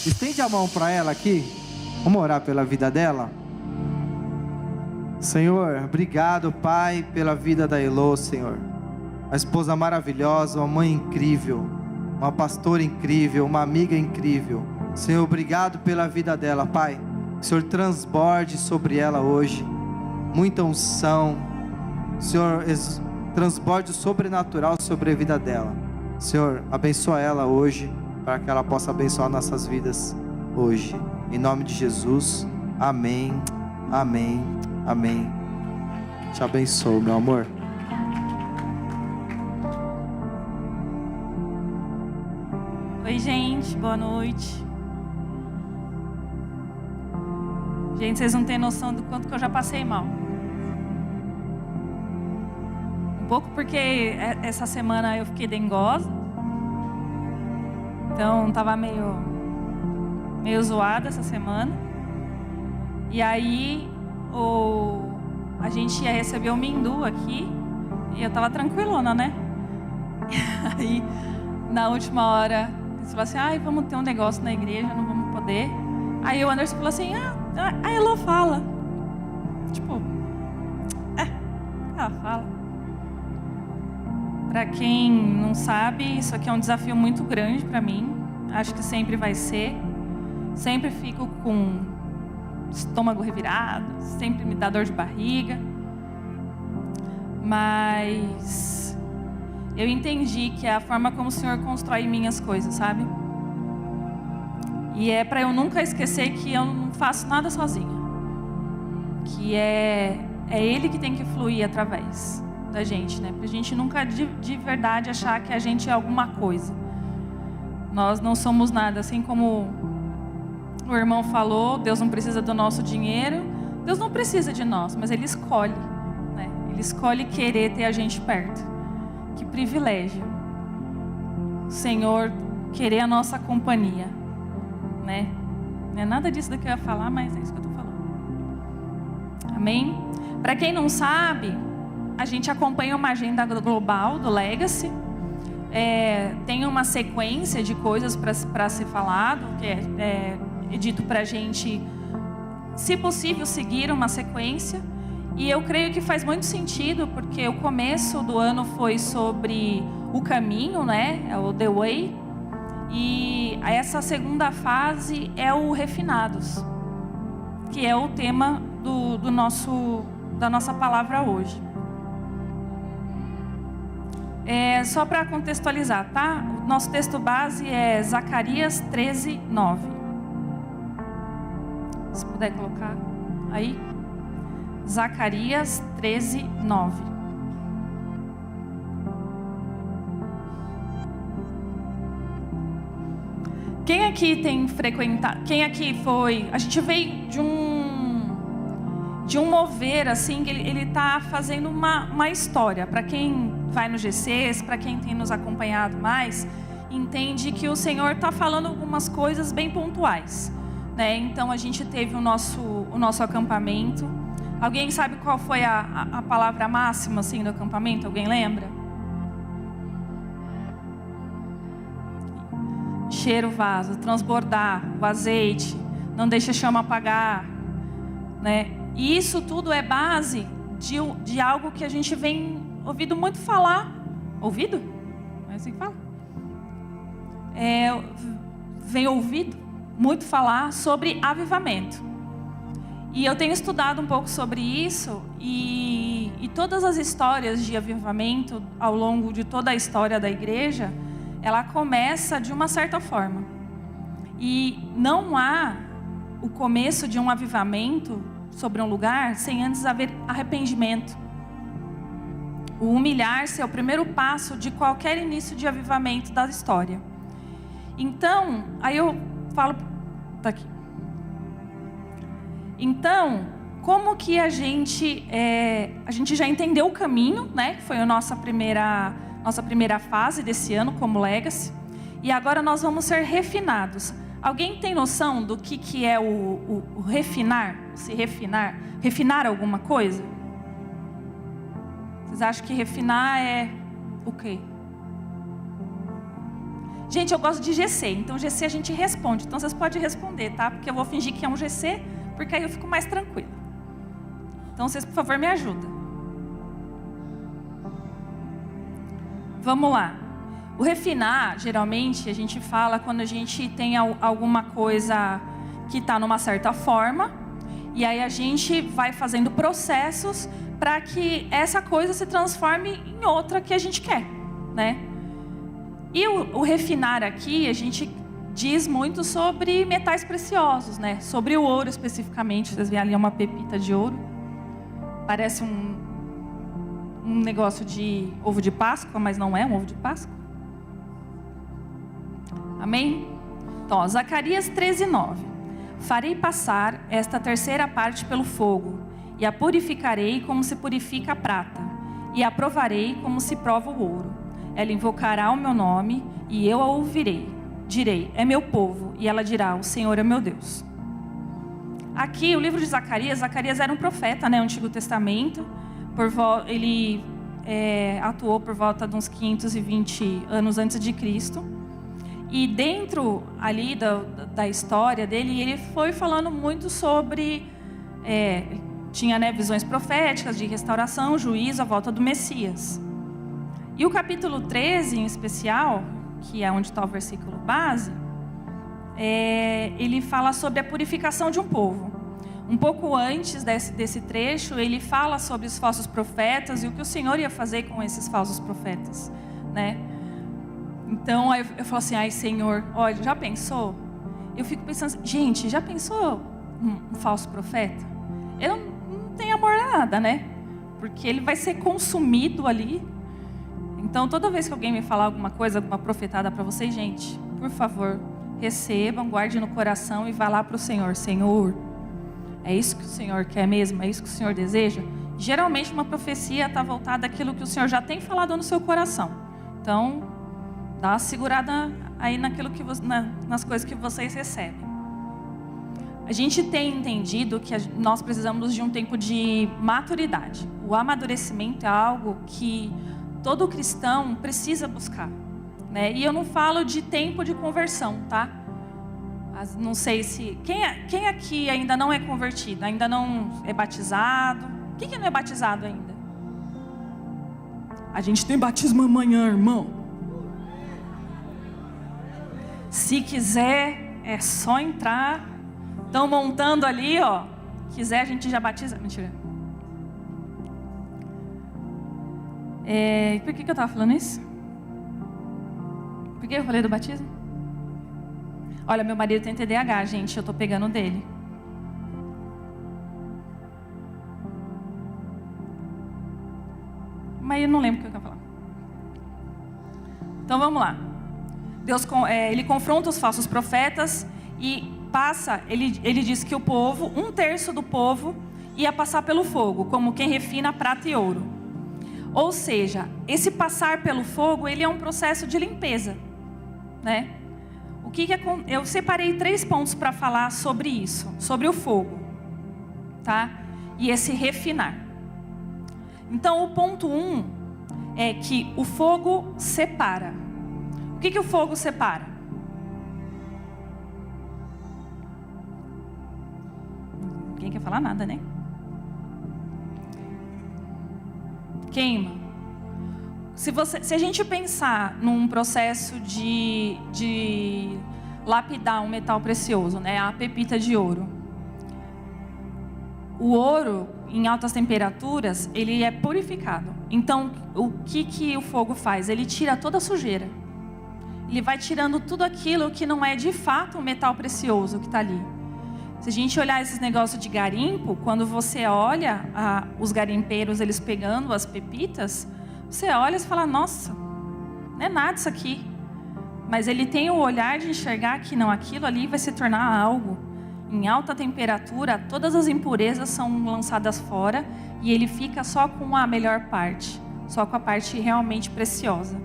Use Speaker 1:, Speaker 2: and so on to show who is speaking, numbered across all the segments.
Speaker 1: Estende a mão para ela aqui. Vamos orar pela vida dela. Senhor, obrigado, Pai, pela vida da Elô, Senhor. Uma esposa maravilhosa, uma mãe incrível, uma pastora incrível, uma amiga incrível. Senhor, obrigado pela vida dela, Pai. Que o Senhor transborde sobre ela hoje muita unção. Senhor, transborde sobrenatural sobre a vida dela. Senhor, abençoa ela hoje, para que ela possa abençoar nossas vidas hoje. Em nome de Jesus, amém, amém, amém. Te abençoo, meu amor.
Speaker 2: Oi, gente, boa noite. Gente, vocês não têm noção do quanto que eu já passei mal. Um pouco porque essa semana eu fiquei dengosa. Então, tava meio zoada essa semana. E aí, a gente ia receber o Mindu aqui. E eu tava tranquilona, né? E aí, na última hora, eles falaram assim, ai, vamos ter um negócio na igreja, não vamos poder. Aí o Anderson falou assim, a Elô fala. Tipo, ela fala. Pra quem não sabe, isso aqui é um desafio muito grande pra mim. Acho que sempre vai ser. Sempre fico com estômago revirado, sempre me dá dor de barriga. Mas eu entendi que é a forma como o Senhor constrói em mim as coisas, sabe? E é pra eu nunca esquecer que eu não faço nada sozinha. Que é Ele que tem que fluir através da gente, né? Pra gente nunca de verdade achar que a gente é alguma coisa. Nós não somos nada, assim como o irmão falou, Deus não precisa do nosso dinheiro, Deus não precisa de nós, mas Ele escolhe, né? Ele escolhe querer ter a gente perto. Que privilégio, o Senhor querer a nossa companhia, né? Não é nada disso que eu ia falar, mas é isso que eu estou falando. Amém? Para quem não sabe, a gente acompanha uma agenda global do Legacy. Tem uma sequência de coisas para ser falado, que é dito para a gente, se possível, seguir uma sequência. E eu creio que faz muito sentido, porque o começo do ano foi sobre o caminho, né? É o The Way. E essa segunda fase é o Refinados, que é o tema da nossa palavra hoje. Só para contextualizar, tá? O nosso texto base é Zacarias 13, 9. Se puder colocar aí. Zacarias 13, 9. Quem aqui tem frequentado? Quem aqui foi? A gente veio de um mover assim, que ele tá fazendo uma história. Para quem vai no GCs, para quem tem nos acompanhado mais, entende que o Senhor está falando algumas coisas bem pontuais, né? Então a gente teve o nosso acampamento. Alguém sabe qual foi a palavra máxima assim do acampamento? Alguém lembra? Encher o vaso, transbordar o azeite, não deixa a chama apagar, né? E isso tudo é base de algo que a gente vem ouvido muito falar. Ouvido? É assim que fala? Vem ouvido muito falar sobre avivamento. E eu tenho estudado um pouco sobre isso e todas as histórias de avivamento ao longo de toda a história da igreja, ela começa de uma certa forma. E não há o começo de um avivamento sobre um lugar sem antes haver arrependimento. O humilhar-se é o primeiro passo de qualquer início de avivamento da história. Então, aí eu falo, tá aqui. Então, como que a gente já entendeu o caminho, né? Que foi a nossa primeira fase desse ano como Legacy. E agora nós vamos ser refinados. Alguém tem noção do que é o refinar? Se refinar? Refinar alguma coisa? Vocês acham que refinar é o quê? Gente, eu gosto de GC, então GC a gente responde. Então vocês podem responder, tá? Porque eu vou fingir que é um GC, porque aí eu fico mais tranquila. Então vocês, por favor, me ajudem. Vamos lá. O refinar, geralmente, a gente fala quando a gente tem alguma coisa que está numa certa forma, e aí a gente vai fazendo processos para que essa coisa se transforme em outra que a gente quer, né? E o refinar aqui, a gente diz muito sobre metais preciosos, né? Sobre o ouro especificamente. Vocês veem ali uma pepita de ouro. Parece um negócio de ovo de Páscoa, mas não é um ovo de Páscoa. Amém? Então, ó, Zacarias 13:9. Farei passar esta terceira parte pelo fogo, e a purificarei como se purifica a prata, e a provarei como se prova o ouro. Ela invocará o meu nome, e eu a ouvirei. Direi, é meu povo, e ela dirá, o Senhor é meu Deus. Aqui, o livro de Zacarias era um profeta, né, no Antigo Testamento. Ele atuou por volta de uns 520 anos antes de Cristo. E dentro ali da história dele, ele foi falando muito sobre... tinha, né, visões proféticas de restauração, juízo, a volta do Messias. E o capítulo 13, em especial, que é onde está o versículo base, ele fala sobre a purificação de um povo. Um pouco antes desse trecho, ele fala sobre os falsos profetas e o que o Senhor ia fazer com esses falsos profetas, né? Então, eu falo assim, ai Senhor, olha, já pensou? Eu fico pensando, gente, já pensou um falso profeta? Ele não tem amor a nada, né? Porque ele vai ser consumido ali. Então, toda vez que alguém me falar alguma coisa, alguma profetada para vocês, gente, por favor, recebam, guardem no coração e vá lá para o Senhor. Senhor, é isso que o Senhor quer mesmo? É isso que o Senhor deseja? Geralmente, uma profecia está voltada àquilo que o Senhor já tem falado no seu coração. Então, dá uma segurada aí nas coisas que vocês recebem. A gente tem entendido que nós precisamos de um tempo de maturidade. O amadurecimento é algo que todo cristão precisa buscar, né? E eu não falo de tempo de conversão, tá? Não sei se... Quem aqui ainda não é convertido? Ainda não é batizado? Quem que não é batizado ainda? A gente tem batismo amanhã, irmão. Se quiser, é só entrar. Estão montando ali, ó. Quiser, a gente já batiza. Mentira. Por que eu estava falando isso? Por que eu falei do batismo? Olha, meu marido tem TDAH, gente. Eu estou pegando dele. Mas eu não lembro o que eu ia falar. Então vamos lá. Deus, ele confronta os falsos profetas e ele diz que o povo, 1/3 do povo, ia passar pelo fogo, como quem refina prata e ouro. Ou seja, esse passar pelo fogo, ele é um processo de limpeza, né? Eu separei 3 pontos para falar sobre isso, sobre o fogo, tá? E esse refinar. Então, o ponto 1 é que o fogo separa. O que o fogo separa? Ninguém quer falar nada, né? Queima. Se a gente pensar num processo de lapidar um metal precioso, né, a pepita de ouro. O ouro, em altas temperaturas, ele é purificado. Então, o que o fogo faz? Ele tira toda a sujeira. Ele vai tirando tudo aquilo que não é de fato um metal precioso que está ali. Se a gente olhar esses negócios de garimpo, quando você olha os garimpeiros, eles pegando as pepitas, você olha e fala, nossa, não é nada isso aqui. Mas ele tem o olhar de enxergar que não, aquilo ali vai se tornar algo. Em alta temperatura, todas as impurezas são lançadas fora e ele fica só com a melhor parte, só com a parte realmente preciosa.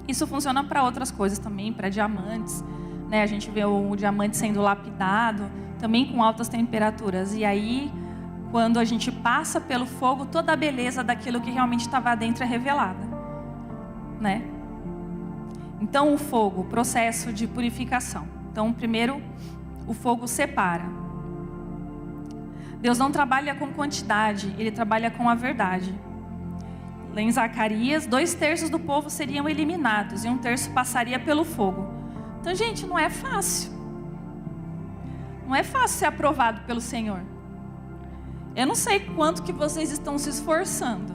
Speaker 2: Isso funciona para outras coisas também, para diamantes, né? A gente vê o diamante sendo lapidado, também com altas temperaturas. E aí, quando a gente passa pelo fogo, toda a beleza daquilo que realmente estava dentro é revelada, né? Então o fogo, processo de purificação. Então primeiro o fogo separa. Deus não trabalha com quantidade, Ele trabalha com a verdade. Lá em Zacarias, 2/3 do povo seriam eliminados e 1/3 passaria pelo fogo. Então, gente, não é fácil. Não é fácil ser aprovado pelo Senhor. Eu não sei quanto que vocês estão se esforçando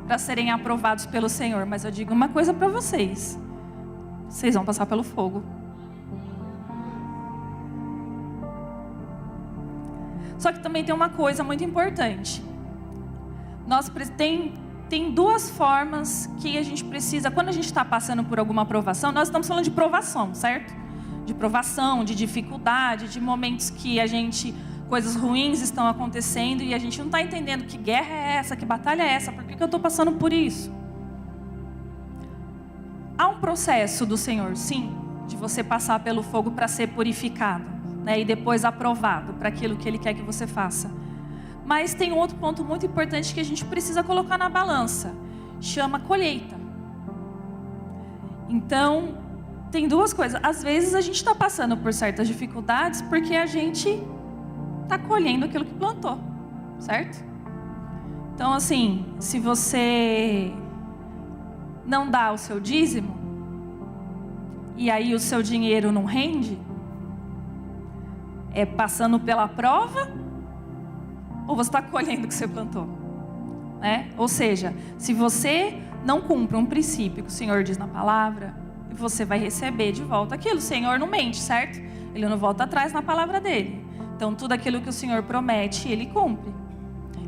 Speaker 2: para serem aprovados pelo Senhor, mas eu digo uma coisa para vocês: vocês vão passar pelo fogo. Só que também tem uma coisa muito importante. Tem duas formas que a gente precisa, quando a gente está passando por alguma provação, nós estamos falando de provação, certo? De provação, de dificuldade, de momentos que coisas ruins estão acontecendo e a gente não está entendendo que guerra é essa, que batalha é essa, por que eu estou passando por isso? Há um processo do Senhor, sim, de você passar pelo fogo para ser purificado, né? E depois aprovado para aquilo que Ele quer que você faça. Mas tem um outro ponto muito importante que a gente precisa colocar na balança. Chama colheita. Então, tem duas coisas. Às vezes a gente está passando por certas dificuldades porque a gente está colhendo aquilo que plantou, certo? Então, assim, se você não dá o seu dízimo e aí o seu dinheiro não rende, é passando pela prova, ou você está colhendo o que você plantou, né? Ou seja, se você não cumpre um princípio que o Senhor diz na palavra, você vai receber de volta aquilo. O Senhor não mente, certo? Ele não volta atrás na palavra dele. Então, tudo aquilo que o Senhor promete, Ele cumpre.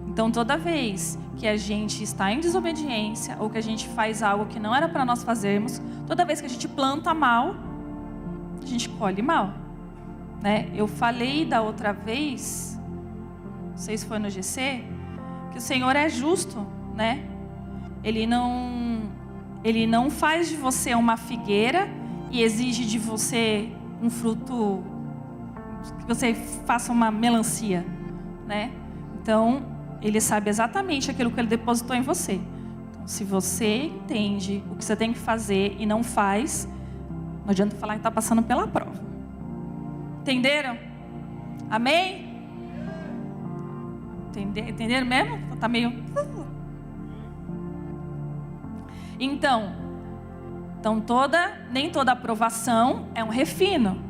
Speaker 2: Então, toda vez que a gente está em desobediência, ou que a gente faz algo que não era para nós fazermos, toda vez que a gente planta mal, a gente colhe mal, né? Eu falei da outra vez, não sei se foi no GC, que o Senhor é justo, né? Ele não faz de você uma figueira e exige de você um fruto, que você faça uma melancia, né? Então, Ele sabe exatamente aquilo que Ele depositou em você. Então, se você entende o que você tem que fazer e não faz, não adianta falar que está passando pela prova. Entenderam? Amém? Entenderam mesmo? Tá meio... Então nem toda aprovação é um refino.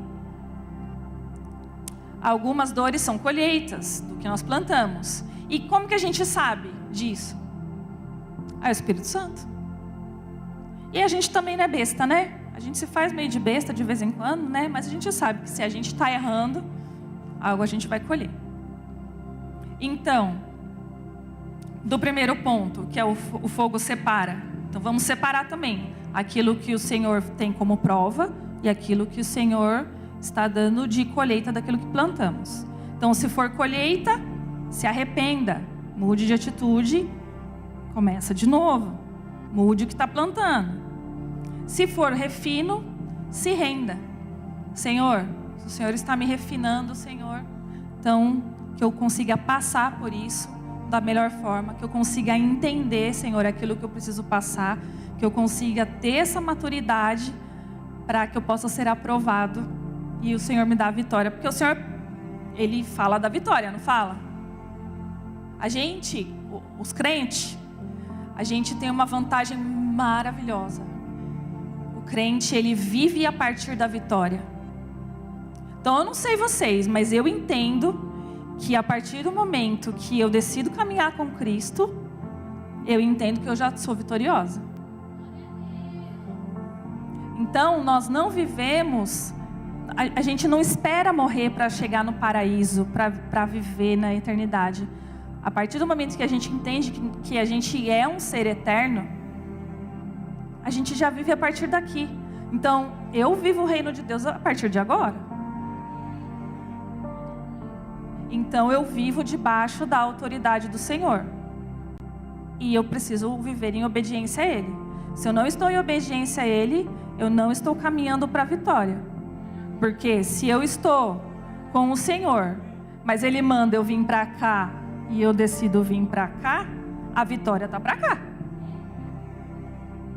Speaker 2: Algumas dores são colheitas do que nós plantamos. E como que a gente sabe disso? É o Espírito Santo. E a gente também não é besta, né? A gente se faz meio de besta de vez em quando, né? Mas a gente sabe que se a gente está errando, algo a gente vai colher. Então, do primeiro ponto, que é o fogo separa. Então vamos separar também aquilo que o Senhor tem como prova e aquilo que o Senhor está dando de colheita daquilo que plantamos. Então, se for colheita, se arrependa, mude de atitude, começa de novo, mude o que está plantando. Se for refino, se renda. Senhor, se o Senhor está me refinando, Senhor, então que eu consiga passar por isso da melhor forma, que eu consiga entender, Senhor, aquilo que eu preciso passar, que eu consiga ter essa maturidade para que eu possa ser aprovado e o Senhor me dá a vitória. Porque o Senhor, Ele fala da vitória, não fala? A gente, os crentes, a gente tem uma vantagem maravilhosa. O crente, ele vive a partir da vitória. Então, eu não sei vocês, mas eu entendo que a partir do momento que eu decido caminhar com Cristo, eu entendo que eu já sou vitoriosa. Então, nós não vivemos, a gente não espera morrer para chegar no paraíso, para viver na eternidade. A partir do momento que a gente entende que a gente é um ser eterno, a gente já vive a partir daqui. Então, eu vivo o reino de Deus a partir de agora. Então eu vivo debaixo da autoridade do Senhor. E eu preciso viver em obediência a Ele. Se eu não estou em obediência a Ele, eu não estou caminhando para a vitória. Porque se eu estou com o Senhor, mas Ele manda eu vir para cá e eu decido vir para cá, a vitória está para cá.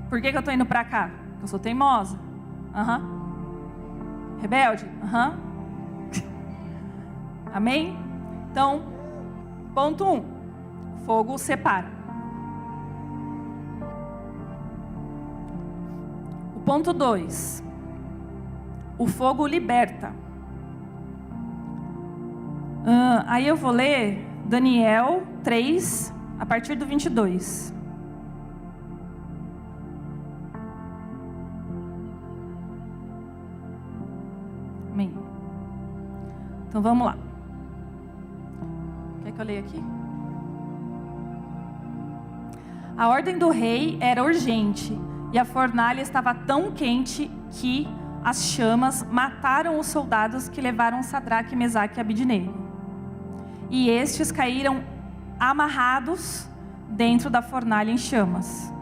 Speaker 2: Por que eu estou indo para cá? Porque eu sou teimosa. Rebelde? Amém? Então, ponto 1. Fogo separa. O ponto 2. O fogo liberta. Aí eu vou ler Daniel 3, a partir do 22. Amém. Então vamos lá. Quer que eu leia aqui? A ordem do rei era urgente e a fornalha estava tão quente que as chamas mataram os soldados que levaram Sadraque, Mesaque e Abidnego. E estes caíram amarrados dentro da fornalha em chamas.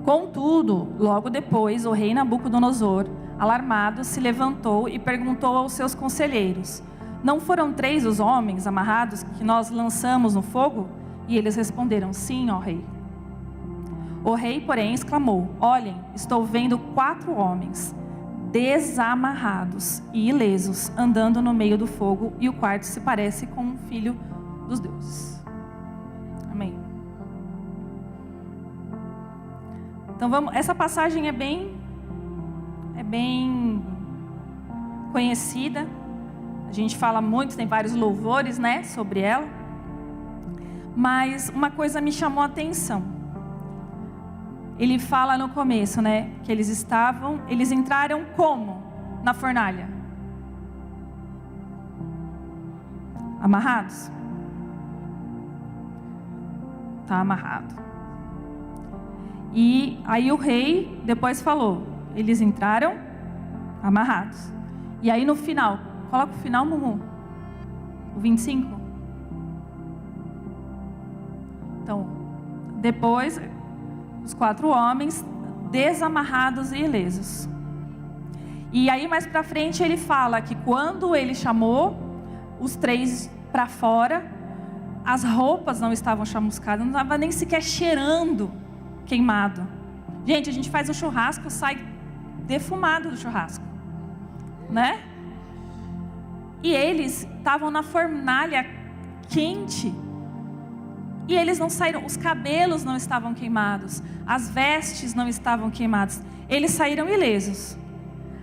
Speaker 2: Contudo, logo depois, o rei Nabucodonosor, alarmado, se levantou e perguntou aos seus conselheiros: não foram 3 os homens amarrados que nós lançamos no fogo? E eles responderam: sim, ó rei. O rei, porém, exclamou: olhem, estou vendo 4 homens desamarrados e ilesos andando no meio do fogo, e o quarto se parece com um filho dos deuses. Amém. Então vamos, essa passagem é bem conhecida. A gente fala muito, tem vários louvores, né, sobre ela. Mas uma coisa me chamou a atenção. Ele fala no começo, né, que eles entraram como na fornalha? Amarrados. Tá amarrado. E aí o rei depois falou: eles entraram amarrados. E aí no final, coloca o final, Mumu, o 25. Então, depois, os 4 homens desamarrados e ilesos. E aí mais pra frente ele fala que quando ele chamou os 3 para fora, as roupas não estavam chamuscadas, não estava nem sequer cheirando queimado. Gente, a gente faz um churrasco, sai defumado do churrasco, né? E eles estavam na fornalha quente. E eles não saíram, os cabelos não estavam queimados, as vestes não estavam queimadas. Eles saíram ilesos.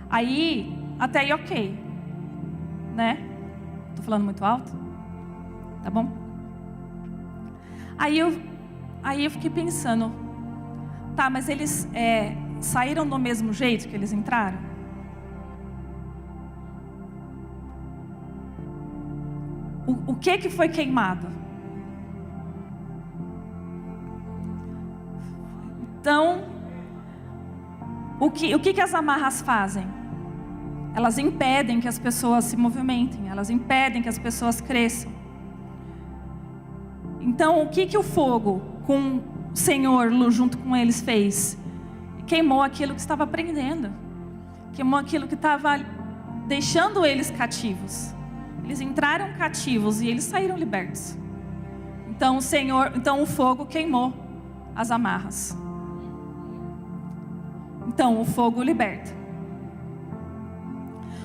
Speaker 2: Aí, até aí ok, né? Tô falando muito alto? Tá bom? Aí eu fiquei pensando, tá, mas eles saíram do mesmo jeito que eles entraram? O que foi queimado? Então, o que as amarras fazem? Elas impedem que as pessoas se movimentem, elas impedem que as pessoas cresçam. Então, o que o fogo, com o Senhor junto com eles, fez? Queimou aquilo que estava prendendo, queimou aquilo que estava deixando eles cativos. Eles entraram cativos e eles saíram libertos. Então o fogo queimou as amarras. Então o fogo liberta.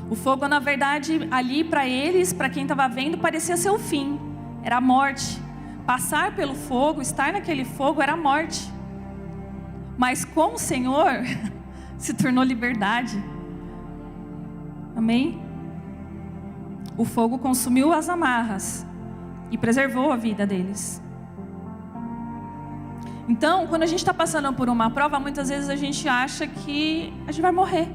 Speaker 2: O fogo, na verdade, ali para eles, para quem estava vendo, parecia ser o fim. Era a morte. Passar pelo fogo, estar naquele fogo era a morte. Mas com o Senhor se tornou liberdade. Amém? O fogo consumiu as amarras e preservou a vida deles. Então, quando a gente está passando por uma prova, muitas vezes a gente acha que a gente vai morrer.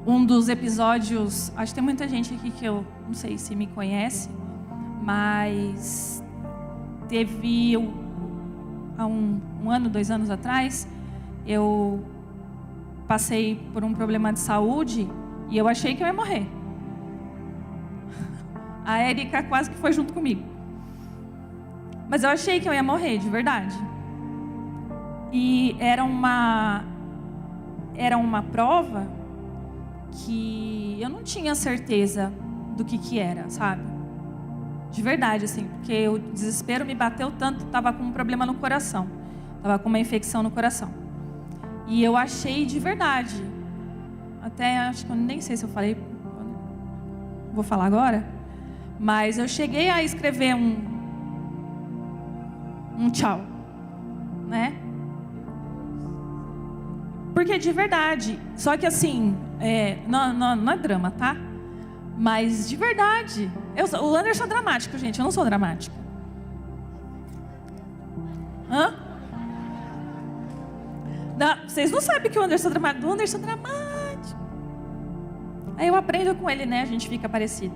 Speaker 2: Um dos episódios, acho que tem muita gente aqui que eu não sei se me conhece, mas teve há um ano, 2 anos atrás, eu passei por um problema de saúde e eu achei que eu ia morrer. A Érica quase que foi junto comigo. Mas eu achei que eu ia morrer, de verdade. E era uma prova que eu não tinha certeza do que era, sabe? De verdade, assim, porque o desespero me bateu tanto, estava com um problema no coração. Estava com uma infecção no coração. E eu achei de verdade. Até acho que eu nem sei se eu falei. Vou falar agora. Mas eu cheguei a escrever um tchau, né? Porque de verdade. Só que assim, não é drama, tá? Mas de verdade. O Anderson é dramático, gente. Eu não sou dramática. Hã? Vocês não sabem que o Anderson é dramático. O Anderson é dramático. Aí eu aprendo com ele, né? A gente fica parecido.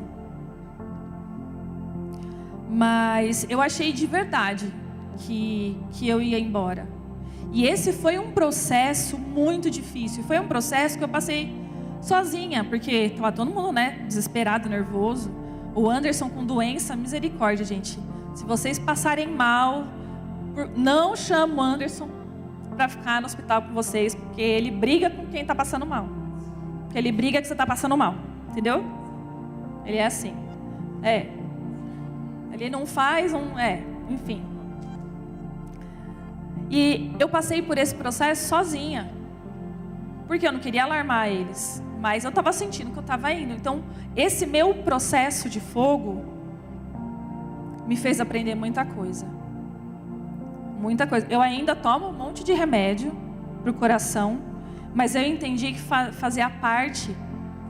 Speaker 2: Mas eu achei de verdade que eu ia embora. E esse foi um processo muito difícil. Foi um processo que eu passei sozinha, porque estava todo mundo, né, desesperado, nervoso. O Anderson com doença, misericórdia, gente. Se vocês passarem mal, não chama o Anderson para ficar no hospital com vocês, porque ele briga com quem está passando mal. Porque ele briga que você está passando mal, entendeu? Ele é assim. Ele não faz enfim. E eu passei por esse processo sozinha, porque eu não queria alarmar eles, mas eu estava sentindo que eu estava indo. Então, esse meu processo de fogo me fez aprender muita coisa. Muita coisa. Eu ainda tomo um monte de remédio para o coração, mas eu entendi que fazia parte,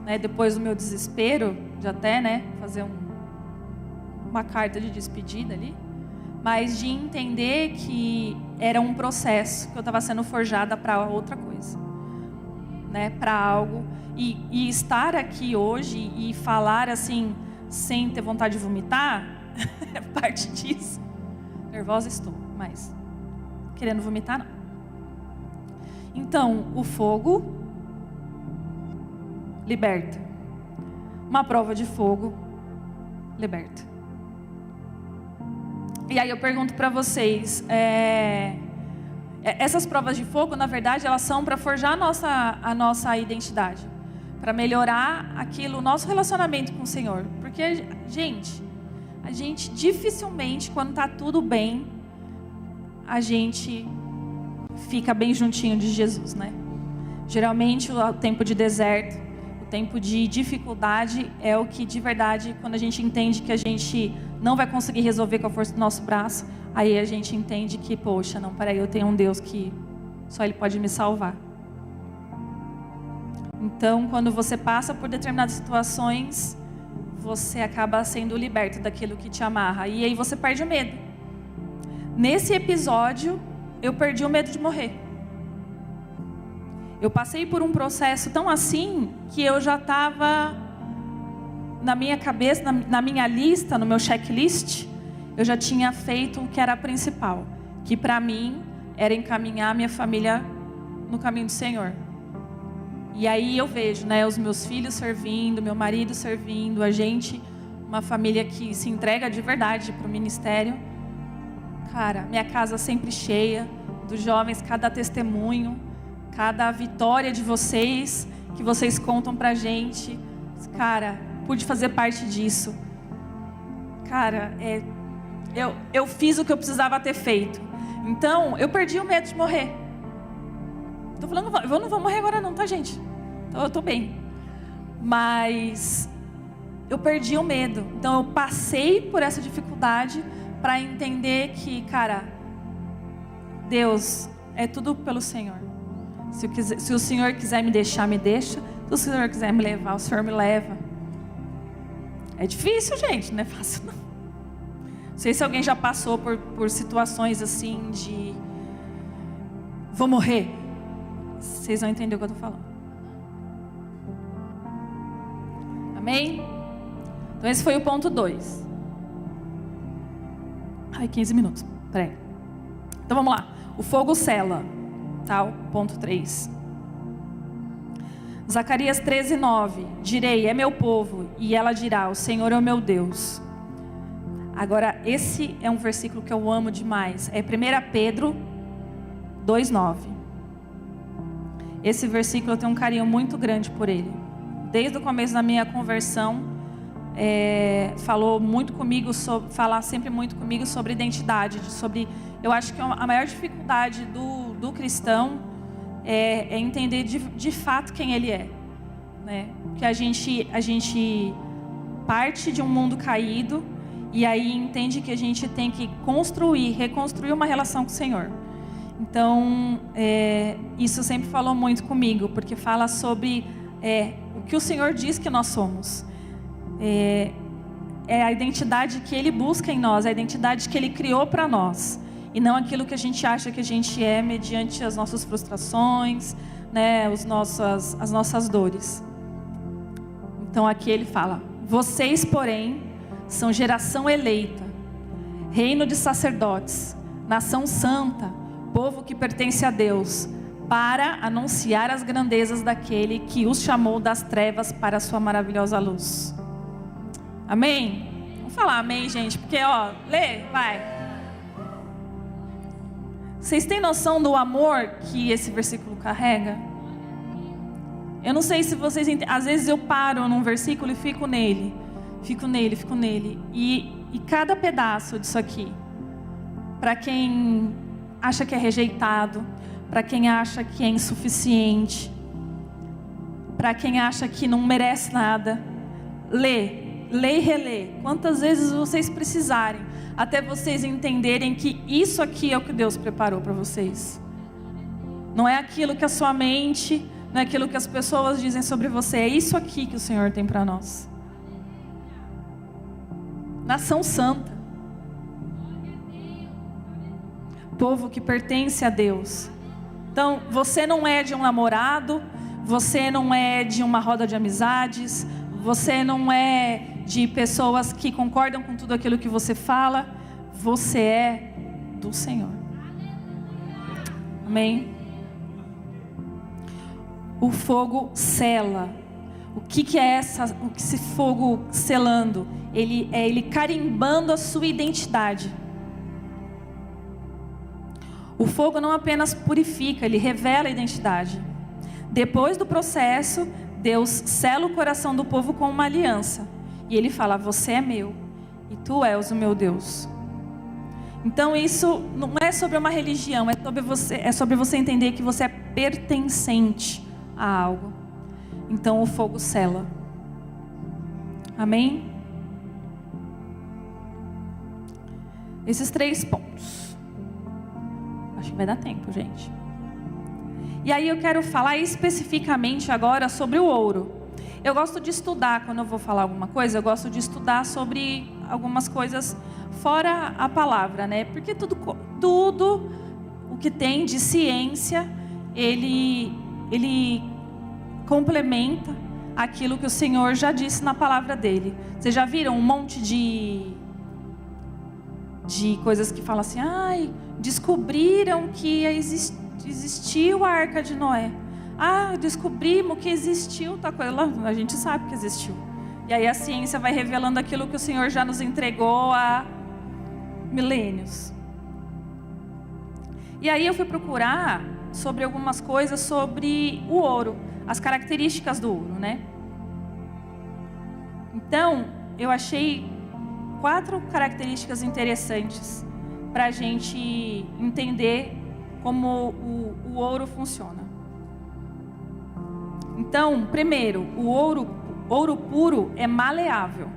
Speaker 2: né, depois do meu desespero, de até, né, fazer uma carta de despedida ali, mas de entender que era um processo, que eu estava sendo forjada para outra coisa, né, para algo. E estar aqui hoje e falar assim, sem ter vontade de vomitar, é parte disso. Nervosa estou, mas querendo vomitar não. Então, o fogo liberta. Uma prova de fogo liberta. E aí eu pergunto para vocês, essas provas de fogo, na verdade, elas são para forjar a nossa identidade, para melhorar o nosso relacionamento com o Senhor. Porque, a gente dificilmente, quando está tudo bem, a gente fica bem juntinho de Jesus, né? Geralmente, o tempo de deserto, o tempo de dificuldade é o que, de verdade, quando a gente entende que a gente não vai conseguir resolver com a força do nosso braço, aí a gente entende que, poxa, não, peraí, eu tenho um Deus que só Ele pode me salvar. Então, quando você passa por determinadas situações, você acaba sendo liberto daquilo que te amarra. E aí você perde o medo. Nesse episódio, eu perdi o medo de morrer. Eu passei por um processo tão assim, que eu já estava na minha cabeça, na minha lista, no meu checklist, eu já tinha feito o que era principal, que para mim era encaminhar minha família no caminho do Senhor. E aí eu vejo, né, os meus filhos servindo, meu marido servindo, a gente, uma família que se entrega de verdade para o ministério. Cara, minha casa sempre cheia, dos jovens, cada testemunho, cada vitória de vocês, que vocês contam pra gente. Cara, pude fazer parte disso. Cara, eu fiz o que eu precisava ter feito. Então, eu perdi o medo de morrer. Tô falando, eu não vou morrer agora não, tá, gente? Então, eu tô bem. Mas eu perdi o medo. Então, eu passei por essa dificuldade para entender que, cara, Deus, é tudo pelo Senhor. Se o Senhor quiser me deixar, me deixa. Se o Senhor quiser me levar, o Senhor me leva. É difícil, gente, não é fácil não. Não sei se alguém já passou por situações assim de vou morrer. Vocês vão entender o que eu estou falando. Amém? Então esse foi o ponto 2. Ai, 15 minutos. Peraí. Então vamos lá. O fogo cela. Tá? O ponto 3. Zacarias 13:9. Direi, é meu povo. E ela dirá, o Senhor é o meu Deus. Agora, esse é um versículo que eu amo demais. É 1 Pedro 2:9. Esse versículo eu tenho um carinho muito grande por ele. Desde o começo da minha conversão, falou muito comigo, fala sempre muito comigo sobre identidade, eu acho que a maior dificuldade do cristão é entender de fato quem ele é, né? Porque a gente parte de um mundo caído e aí entende que a gente tem que reconstruir uma relação com o Senhor. Então, isso sempre falou muito comigo, porque fala sobre o que o Senhor diz que nós somos. É a identidade que Ele busca em nós, a identidade que Ele criou para nós. E não aquilo que a gente acha que a gente é mediante as nossas frustrações, né, as nossas dores. Então aqui ele fala: vocês, porém, são geração eleita, reino de sacerdotes, nação santa, povo que pertence a Deus, para anunciar as grandezas daquele que os chamou das trevas para a sua maravilhosa luz. Amém? Vamos falar amém, gente, porque lê, vai. Vocês têm noção do amor que esse versículo carrega? Eu não sei se vocês entendem. Às vezes eu paro num versículo e fico nele. E cada pedaço disso aqui, para quem acha que é rejeitado, para quem acha que é insuficiente, para quem acha que não merece nada, lê e relê quantas vezes vocês precisarem, até vocês entenderem que isso aqui é o que Deus preparou para vocês. Não é aquilo que a sua mente, não é aquilo que as pessoas dizem sobre você, é isso aqui que o Senhor tem para nós. Nação santa, povo que pertence a Deus. Então, você não é de um namorado, você não é de uma roda de amizades, você não é de pessoas que concordam com tudo aquilo que você fala, você é do Senhor. Amém? O fogo sela. O que é esse fogo selando? Ele carimbando a sua identidade. O fogo não apenas purifica, ele revela a identidade. Depois do processo, Deus sela o coração do povo com uma aliança. E ele fala: você é meu e tu és o meu Deus. Então isso não é sobre uma religião, é sobre você entender que você é pertencente a algo. Então o fogo sela. Amém? Esses 3 pontos. Acho que vai dar tempo, gente. E aí eu quero falar especificamente agora sobre o ouro. Eu gosto de estudar, quando eu vou falar alguma coisa, eu gosto de estudar sobre algumas coisas fora a palavra, né? Porque tudo o que tem de ciência, ele complementa aquilo que o Senhor já disse na palavra dele. Vocês já viram um monte de coisas que falam assim: descobriram que existiu a Arca de Noé. Descobrimos que existiu tal coisa. A gente sabe que existiu. E aí a ciência vai revelando aquilo que o Senhor já nos entregou há milênios. E aí eu fui procurar sobre algumas coisas sobre o ouro, as características do ouro, né? Então, eu achei 4 características interessantes para a gente entender como o ouro funciona. Então, primeiro, o ouro puro é maleável.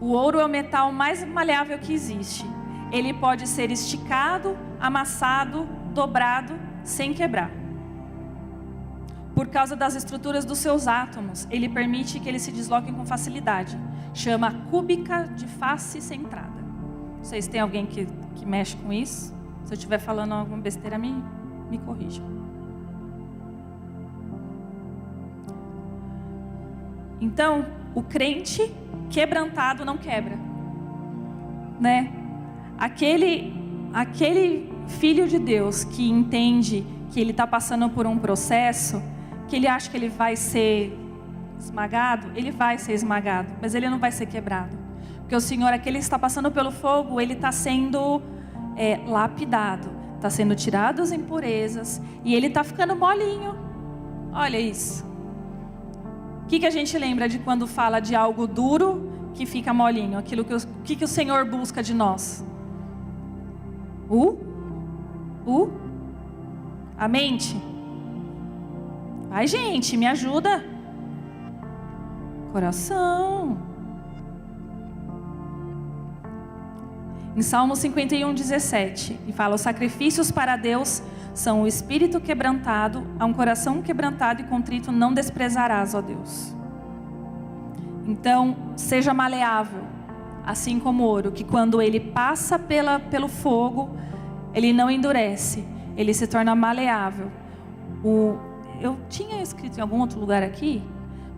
Speaker 2: O ouro é o metal mais maleável que existe. Ele pode ser esticado, amassado, dobrado, sem quebrar. Por causa das estruturas dos seus átomos, ele permite que eles se desloquem com facilidade. Chama cúbica de face centrada. Vocês têm alguém que mexe com isso? Se eu estiver falando alguma besteira, me corrijam. Então, o crente quebrantado não quebra, né? Aquele filho de Deus que entende que ele está passando por um processo, que ele acha que ele vai ser esmagado, ele vai ser esmagado, mas ele não vai ser quebrado. Porque o Senhor, aquele que está passando pelo fogo, ele está sendo lapidado, está sendo tirado as impurezas, e ele está ficando molinho. Olha isso. que a gente lembra de quando fala de algo duro que fica molinho? Aquilo que o Senhor busca de nós? A mente. Ai, gente, me ajuda. Coração. Em Salmo 51:17, e fala: os sacrifícios para Deus são o espírito quebrantado, a um coração quebrantado e contrito não desprezarás, ó Deus. Então, seja maleável, assim como o ouro, que quando ele passa pelo fogo, ele não endurece, ele se torna maleável. Eu tinha escrito em algum outro lugar aqui,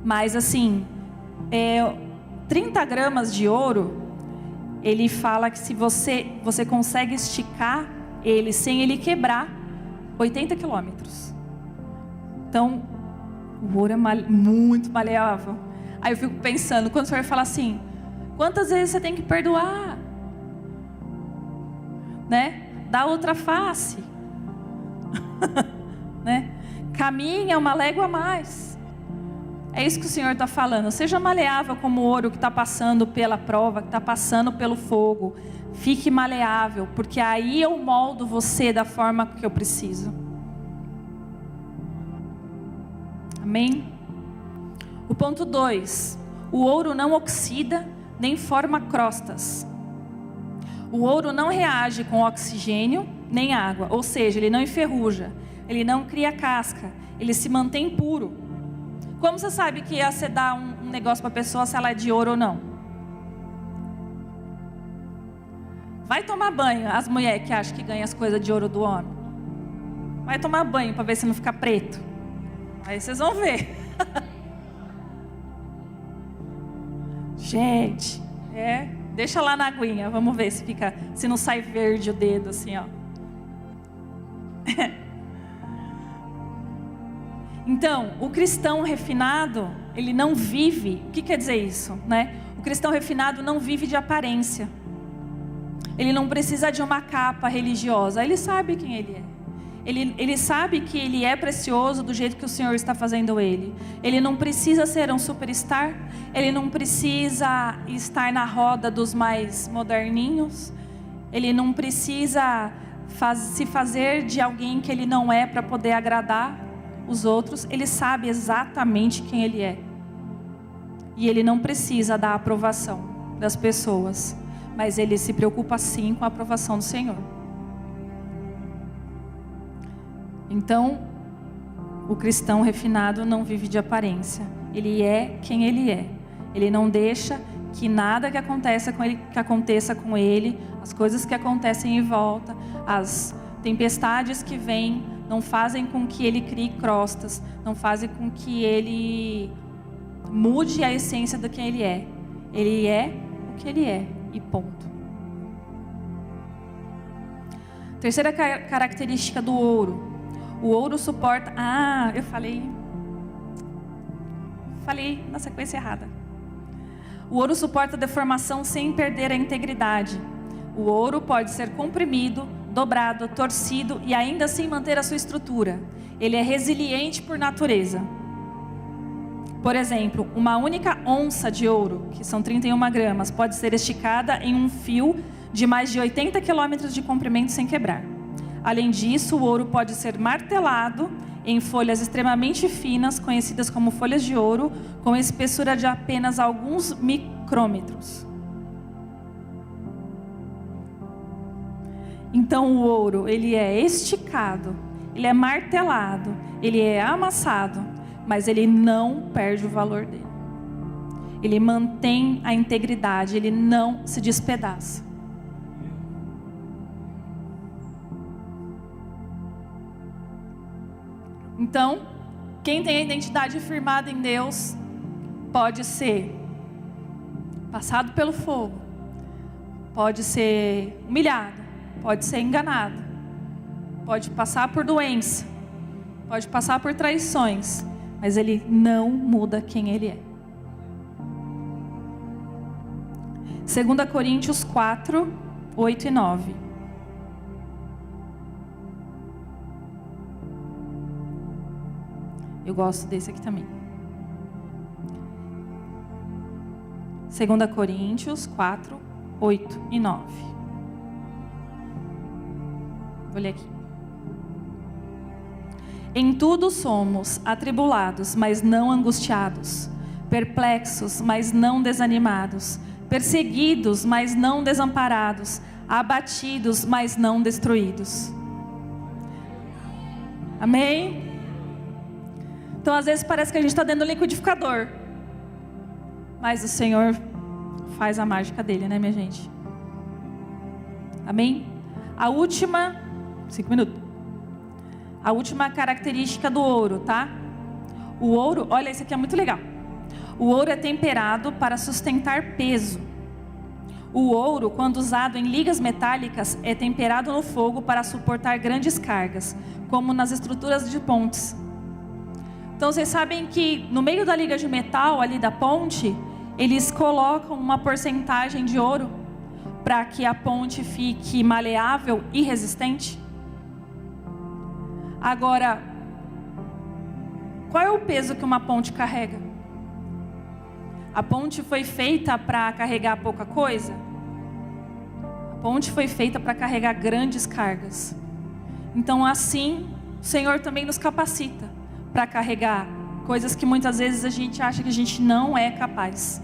Speaker 2: mas assim, 30 gramas de ouro, ele fala que se você consegue esticar ele sem ele quebrar, 80 quilômetros. Então, o ouro é muito maleável. Aí eu fico pensando, quando o Senhor fala assim, quantas vezes você tem que perdoar? Né? Dá outra face. Né? Caminha uma légua a mais. É isso que o Senhor está falando. Seja maleável como o ouro que está passando pela prova, que está passando pelo fogo. Fique maleável, porque aí eu moldo você da forma que eu preciso. Amém? O ponto 2. O ouro não oxida, nem forma crostas. O ouro não reage com oxigênio, nem água. Ou seja, ele não enferruja. Ele não cria casca. Ele se mantém puro. Como você sabe que você dá um negócio para a pessoa se ela é de ouro ou não? Vai tomar banho, as mulheres que acham que ganham as coisas de ouro do homem. Vai tomar banho para ver se não fica preto. Aí vocês vão ver. Gente, deixa lá na aguinha, vamos ver se não sai verde o dedo assim, ó. Então, o cristão refinado, ele não vive, o que quer dizer isso, né? O cristão refinado não vive de aparência. Ele não precisa de uma capa religiosa, ele sabe quem ele é. Ele sabe que ele é precioso do jeito que o Senhor está fazendo ele. Ele não precisa ser um superstar, ele não precisa estar na roda dos mais moderninhos, ele não precisa se fazer de alguém que ele não é para poder agradar os outros. Ele sabe exatamente quem ele é. E ele não precisa da aprovação das pessoas, mas ele se preocupa sim com a aprovação do Senhor. Então, o cristão refinado não vive de aparência. Ele é quem ele é. Ele não deixa que nada que aconteça com ele, as coisas que acontecem em volta, as tempestades que vêm, não fazem com que ele crie crostas, não fazem com que ele mude a essência do que ele é. Ele é o que ele é, e ponto. Terceira característica do ouro. O ouro suporta... eu falei na sequência errada. O ouro suporta a deformação sem perder a integridade. O ouro pode ser comprimido, dobrado, torcido e ainda assim manter a sua estrutura. Ele é resiliente por natureza. Por exemplo, uma única onça de ouro, que são 31 gramas, pode ser esticada em um fio de mais de 80 quilômetros de comprimento sem quebrar. Além disso, o ouro pode ser martelado em folhas extremamente finas, conhecidas como folhas de ouro, com espessura de apenas alguns micrômetros. Então o ouro, ele é esticado, ele é martelado, ele é amassado, mas ele não perde o valor dele. Ele mantém a integridade, ele não se despedaça. Então, quem tem a identidade firmada em Deus, pode ser passado pelo fogo, pode ser humilhado, pode ser enganado, pode passar por doença, pode passar por traições, mas ele não muda quem ele é. 2 Coríntios 4, 8 e 9. Eu gosto desse aqui também. 2 Coríntios 4, 8 e 9. Vou ler aqui. Em tudo somos atribulados, mas não angustiados, perplexos, mas não desanimados, perseguidos, mas não desamparados, abatidos, mas não destruídos. Amém? Então, às vezes parece que a gente está dentro do liquidificador, mas o Senhor faz a mágica dele, né, minha gente? Amém? A última, 5 minutos. A última característica do ouro, tá? O ouro, olha, isso aqui é muito legal. O ouro é temperado para sustentar peso. O ouro, quando usado em ligas metálicas, é temperado no fogo para suportar grandes cargas, como nas estruturas de pontes. Então, vocês sabem que no meio da liga de metal, ali da ponte, eles colocam uma porcentagem de ouro para que a ponte fique maleável e resistente. Agora, qual é o peso que uma ponte carrega? A ponte foi feita para carregar pouca coisa? A ponte foi feita para carregar grandes cargas. Então, assim, o Senhor também nos capacita para carregar coisas que muitas vezes a gente acha que a gente não é capaz.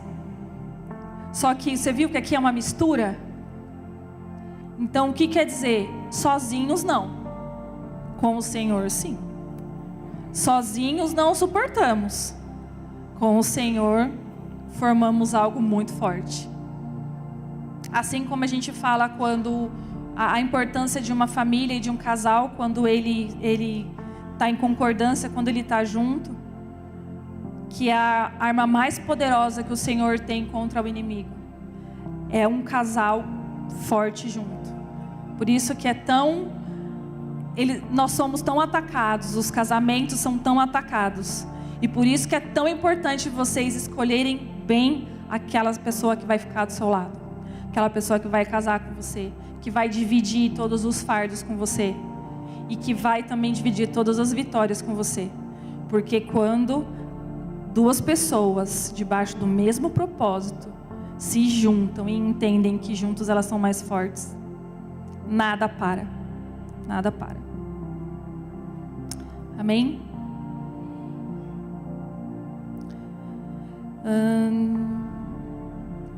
Speaker 2: Só que você viu que aqui é uma mistura? Então, o que quer dizer? Sozinhos não. Com o Senhor, sim. Sozinhos não suportamos. Com o Senhor, formamos algo muito forte. Assim como a gente fala quando a importância de uma família e de um casal, quando ele está em concordância, quando ele está junto, que é a arma mais poderosa que o Senhor tem contra o inimigo. É um casal forte junto. Por isso que é tão... nós somos tão atacados, os casamentos são tão atacados. E por isso que é tão importante vocês escolherem bem aquela pessoa que vai ficar do seu lado. Aquela pessoa que vai casar com você, que vai dividir todos os fardos com você. E que vai também dividir todas as vitórias com você. Porque quando duas pessoas debaixo do mesmo propósito se juntam e entendem que juntos elas são mais fortes, nada para. Nada para. Amém?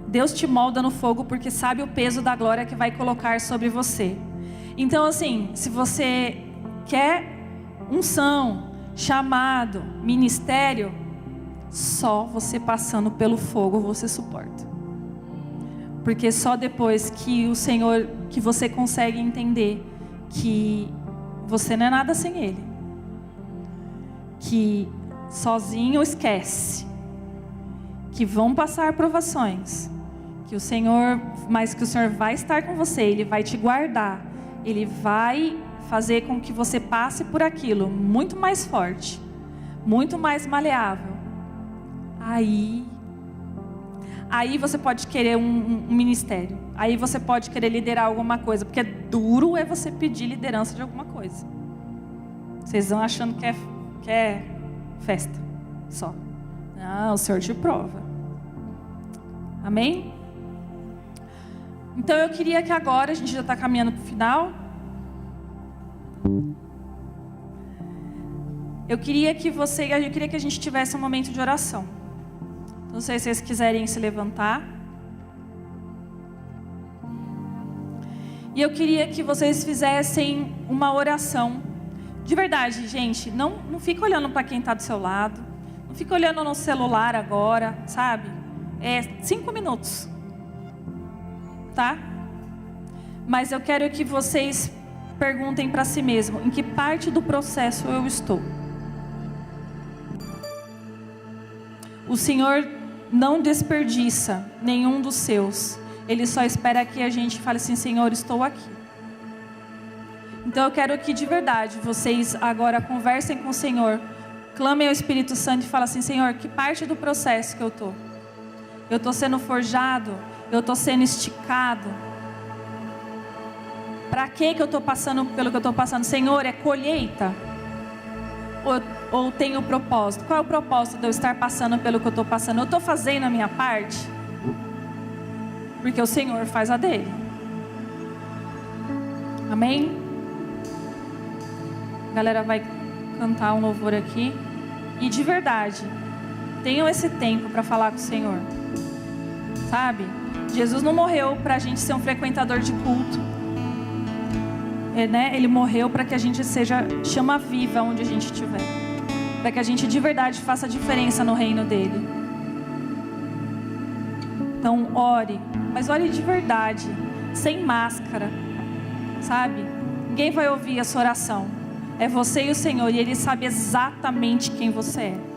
Speaker 2: Deus te molda no fogo porque sabe o peso da glória que vai colocar sobre você. Então, assim, se você quer unção, chamado, ministério, só você passando pelo fogo você suporta. Porque só depois que o Senhor, que você consegue entender que você não é nada sem Ele. Que sozinho esquece. Que vão passar provações. Mas que o Senhor vai estar com você, Ele vai te guardar. Ele vai fazer com que você passe por aquilo muito mais forte, muito mais maleável. Aí você pode querer um ministério. Aí você pode querer liderar alguma coisa. Porque duro é você pedir liderança de alguma coisa. Vocês vão achando que é festa só. Não, o Senhor te prova. Amém? Então eu queria que agora, a gente já está caminhando para o final. Eu queria que a gente tivesse um momento de oração. Não sei se vocês quiserem se levantar. E eu queria que vocês fizessem uma oração. De verdade, gente, não fica olhando para quem está do seu lado. Não fica olhando no celular agora, sabe? 5 minutos. Tá? Mas eu quero que vocês perguntem para si mesmos, em que parte do processo eu estou? O Senhor não desperdiça nenhum dos seus. Ele só espera que a gente fale assim: Senhor, estou aqui. Então eu quero que de verdade vocês agora conversem com o Senhor, clamem ao Espírito Santo e falem assim: Senhor, que parte do processo que eu estou? Eu estou sendo forjado? Eu estou sendo esticado? Para que eu estou passando pelo que eu estou passando? Senhor, é colheita? Ou tem o propósito? Qual é o propósito de eu estar passando pelo que eu estou passando? Eu estou fazendo a minha parte? porque o Senhor faz a dele. Amém? A galera vai cantar um louvor aqui. E de verdade, tenham esse tempo para falar com o Senhor. Sabe? Jesus não morreu para a gente ser um frequentador de culto. Ele morreu para que a gente seja chama viva onde a gente estiver. Para que a gente de verdade faça a diferença no reino dele. Então ore, mas ore de verdade, sem máscara, sabe? Ninguém vai ouvir a sua oração. É você e o Senhor, e Ele sabe exatamente quem você é.